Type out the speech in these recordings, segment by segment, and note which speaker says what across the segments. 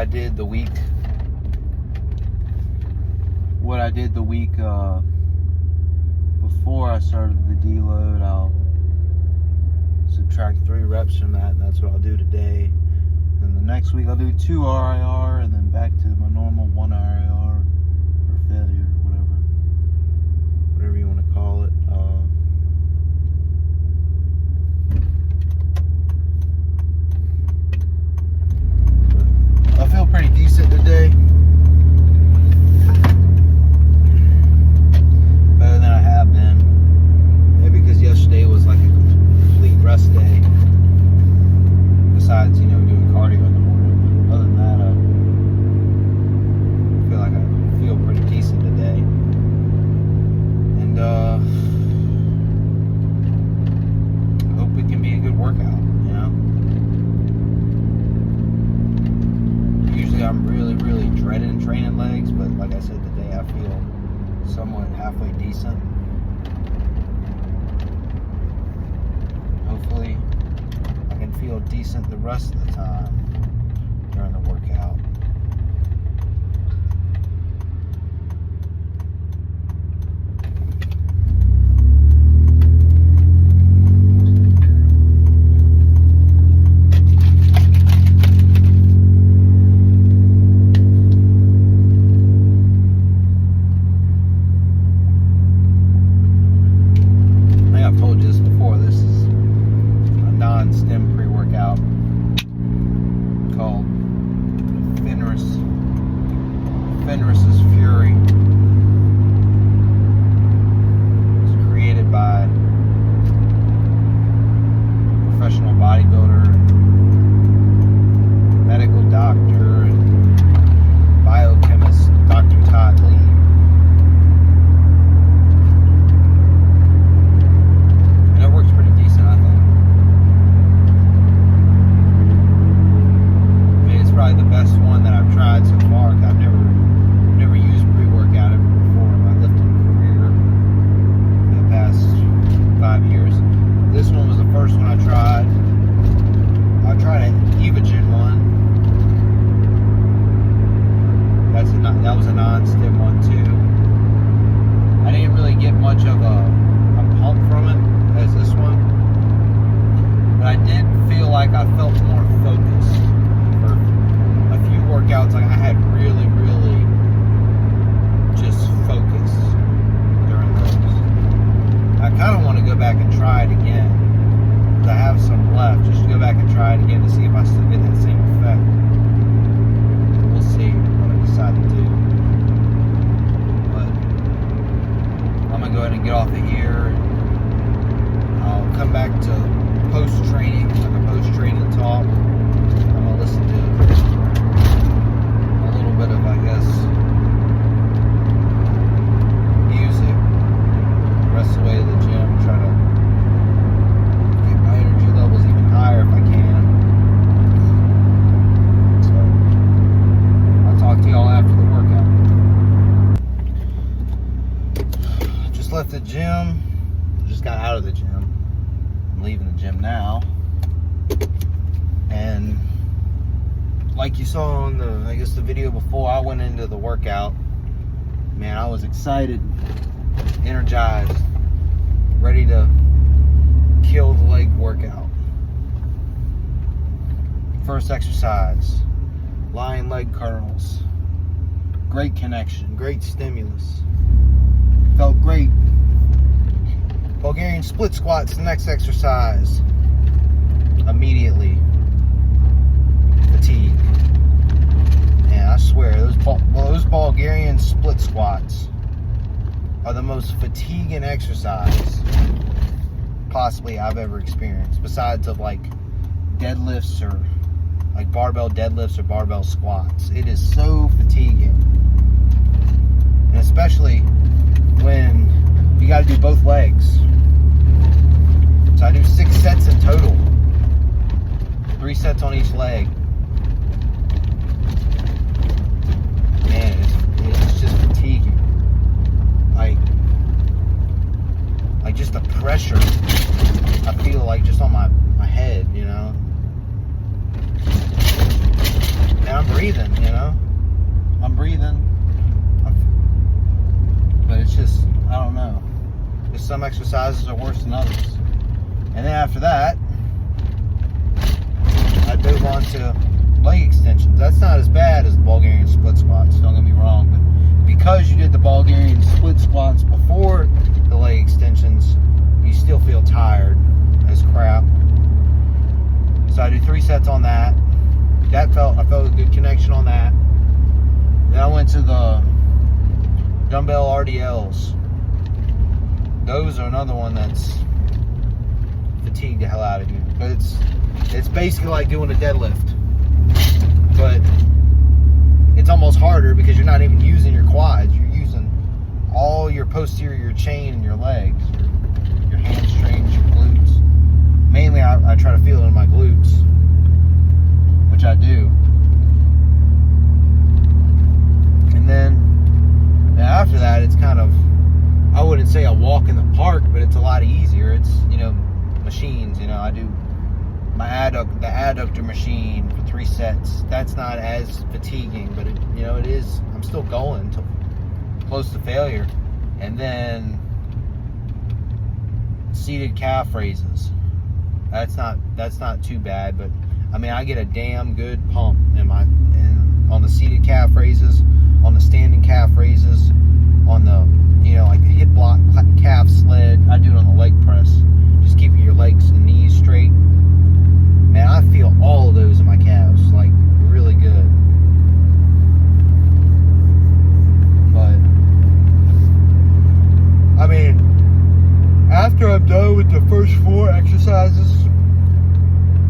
Speaker 1: did the week before I started the deload. I'll subtract 3 reps from that, and that's what I'll do today. Then the next week I'll do 2 RIR, and then back to my normal 1 RIR or failure, whatever you want to call it. I feel pretty decent today. Better than I have been. Maybe because yesterday was like a complete rest day. Besides, doing cardio in the morning. But other than that, I feel like I feel pretty decent today. And I hope it can be a good workout, Usually I'm really, really dreading training legs, but like I said, today I feel somewhat halfway decent. Hopefully I can feel decent the rest of the time during the workout. Non-stim pre-workout called Fenris's Fury. It's created by professional bodybuilder, medical doctor, and biochemist Dr. Todd Lee. And it works pretty decent, I think. Probably the best one that I've tried so far. I've never used pre-workout ever before in my lifting career for the past 5 years. This one was the first one I tried. I tried an Evogen one. That was a non-stim one too. I didn't really get much of a pump from it as this one, but I did feel like I felt more focused. Workouts, like I had really just focused during those. I kind of want to go back and try it again, because I have some left, just to go back and try it again to see if I still get that same effect. We'll see what I decide to do. But I'm gonna go ahead and get off of here, and I'll come back to post-training, like a post-training talk. I'm gonna listen to bit of, I guess, music the rest of the way to the gym, try to get my energy levels even higher if I can. So I'll talk to y'all after the workout. Just left the gym, just got out of the gym. I'm leaving the gym now, and like you saw on the video before I went into the workout, man, I was excited, energized, ready to kill the leg workout. First exercise, lying leg curls. Great connection, great stimulus. Felt great. Bulgarian split squats, the next exercise. Immediately fatigue. And I swear, those Bulgarian split squats are the most fatiguing exercise possibly I've ever experienced, besides of like deadlifts or like barbell deadlifts or barbell squats. It is so fatiguing, and especially when you got to do both legs. So I do 6 sets in total, 3 sets on each leg. Man, it's just fatiguing. Like just the pressure I feel like just on my head, you know. And I'm breathing, you exercises are worse than others. And then after that, I'd move on to leg extensions. That's not as bad as the Bulgarian split squats, don't get me wrong, but because you did the Bulgarian split squats before the leg extensions, you still feel tired as crap. So I do 3 sets on that. I felt a good connection on that. Then I went to the dumbbell RDLs. Those are another one that's fatigued the hell out of you. But it's basically like doing a deadlift. But it's almost harder because you're not even using your quads. You're using all your posterior chain in your legs, your hamstrings, your glutes. Mainly I try to feel it in my glutes, which I do. And then after that, it's kind of, I wouldn't say a walk in the park, but it's a lot easier. It's, machines, I do my the adductor machine for 3 sets. That's not as fatiguing, but it is, I'm still going to close to failure. And then seated calf raises. That's not too bad, but I get a damn good pump on the seated calf raises, on the standing calf raises, on the like the hip block calf sled. I do it on the leg press, just keeping your legs and knees straight. Man, I feel all of those in my calves, like really good. But after I'm done with the first 4 exercises,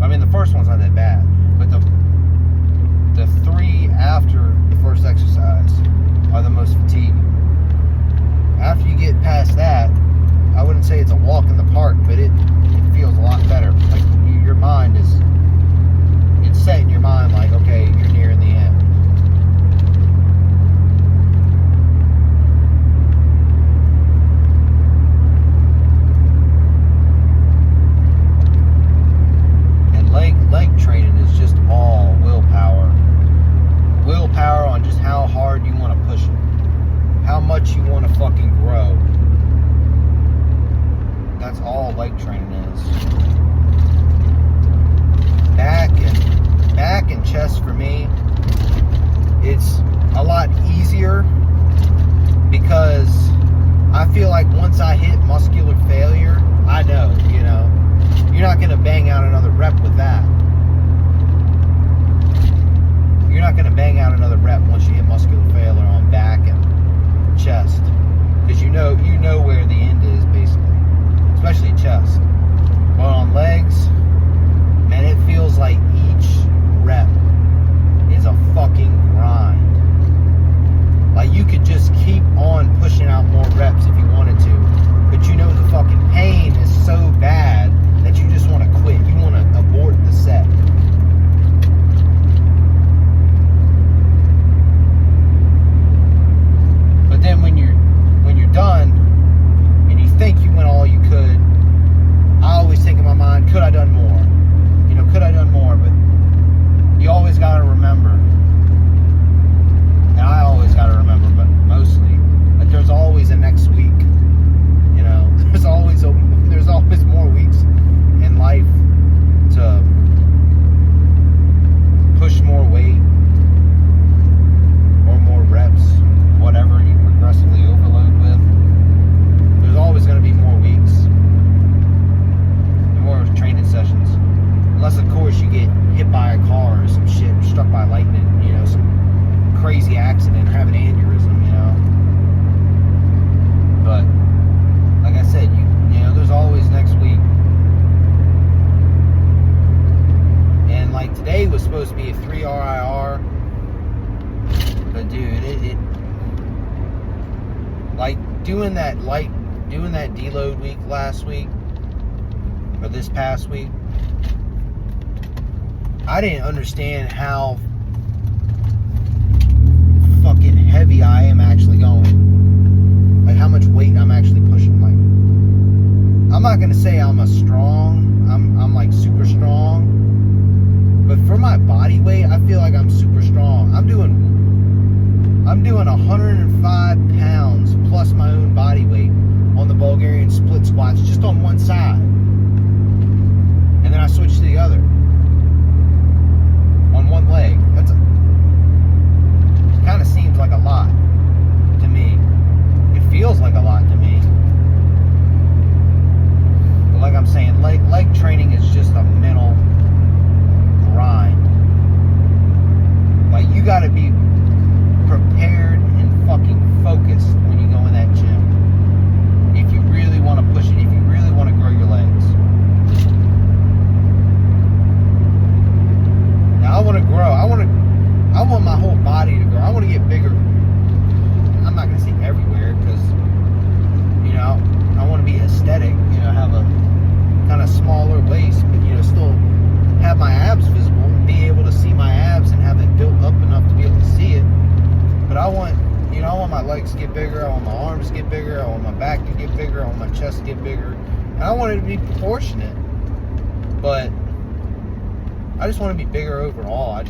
Speaker 1: the first one's not that bad, but the 3 after the first exercise are the most fatiguing. After you get past that, I wouldn't say it's a walk in the park, but it feels a lot better. Like your mind it's set in your mind like, okay, you're nearing the end. And leg training is just all willpower. Willpower on just how hard you want to push it. How much you want to fucking grow. That's all leg training is. Back and chest for me, it's a lot easier because I feel like once I hit muscular failure, I know, you're not going to bang out another rep with that. You're not going to bang out another rep once you hit muscular failure on back and chest, because you know where the end is, basically, especially chest. But on legs, man, it feels like each rep is a fucking grind. Like you could just keep on pushing out more reps if you wanted to, but the fucking pain is so bad that you just want to quit. You want to abort the set. But then when you're done and you think you went all you could, I always think in my mind, could I done more? Could I done more? But you always got to remember, and I always got to remember, but mostly, that there's always a next week. There's always more weeks in life to push more weight or more reps, whatever you progressively overload with. There's always going to be more weeks, more training sessions, unless of course you get hit by a car or some shit, struck by lightning, some crazy accident or have an aneurysm, But like I said, there's always next week. And like today was supposed to be a 3 RIR, but dude, it like doing that deload week last week or this past week, I didn't understand how fucking heavy I am actually going. Like how much weight I'm actually pushing. Like, I'm not gonna say I'm I'm like super strong, but for my body weight, I feel like I'm super strong. I'm doing 105 pounds plus my own body weight on the Bulgarian split squats, just on one side. And then I switched to the other. On one leg. That's kind of seems like a lot to me. It feels like a lot to me. But like I'm saying, leg training is just a mental grind. Like, you gotta be prepared and fucking focused when you go in that gym. If you really want to push it, if you really want to grow your legs. Now I want to grow. I want my whole body to grow. I want to get bigger. I'm not gonna say everywhere, because, you know, I want to be aesthetic. You know, have a kind of smaller waist, but, you know, still have my abs visible and be able to see my abs and have it built up enough to be able to see it. But I want, you know, I want my legs to get bigger. I want my arms to get bigger. I want my back to get bigger. I want my chest to get bigger. And I want it to be proportionate. But I just want to be bigger overall. I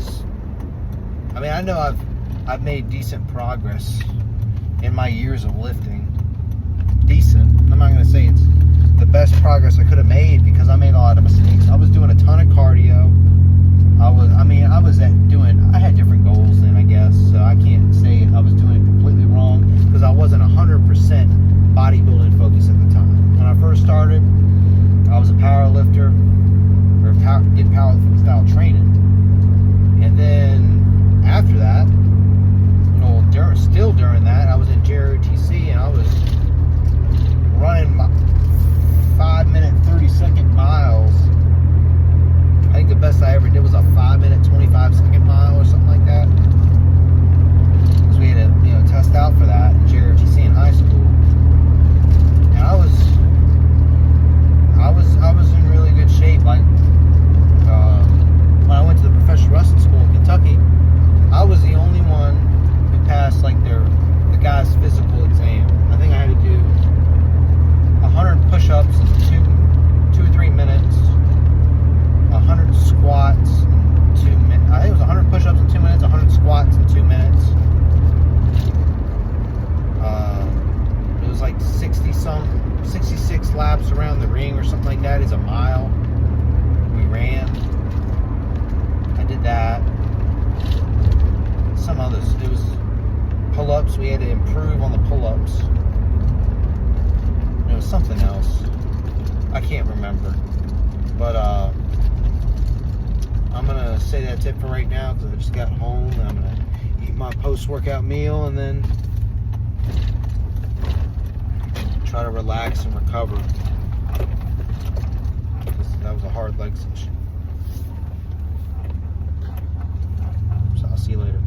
Speaker 1: mean, I know I've made decent progress in my years of lifting. Decent. I'm not going to say it's the best progress I could have made, because I made a lot of mistakes. I was doing a ton of cardio. I had different goals then, I guess. So I can't say I was doing it completely wrong, because I wasn't 100% bodybuilding focused at the time. When I first started, I was a power lifter, or did powerlifting style training. And then after that, you know, during that, I was in JROTC, and I was running 5-minute, 30-second miles. I think the best I ever did was a 5-minute, 25-second mile or something like that. Because we had to, you know, test out for that in JROTC in high school. And I was in really good shape. Like, when I went to the professional wrestling school in Kentucky, I was the only one who passed, like, the guy's physical exam. I think I had to do 100 push-ups in 2 or 3 minutes, 100 squats in 2 minutes. I think it was 100 push-ups in 2 minutes, 100 squats in 2 minutes. It was like 66 laps around the ring or something like that. Is a mile. We ran. I did that. Some others. It was pull-ups. We had to improve on the pull-ups. It was something else. I can't remember. But I'm gonna say that's it for right now, because I just got home and I'm gonna eat my post-workout meal and then try to relax and recover. That was a hard leg session. So I'll see you later.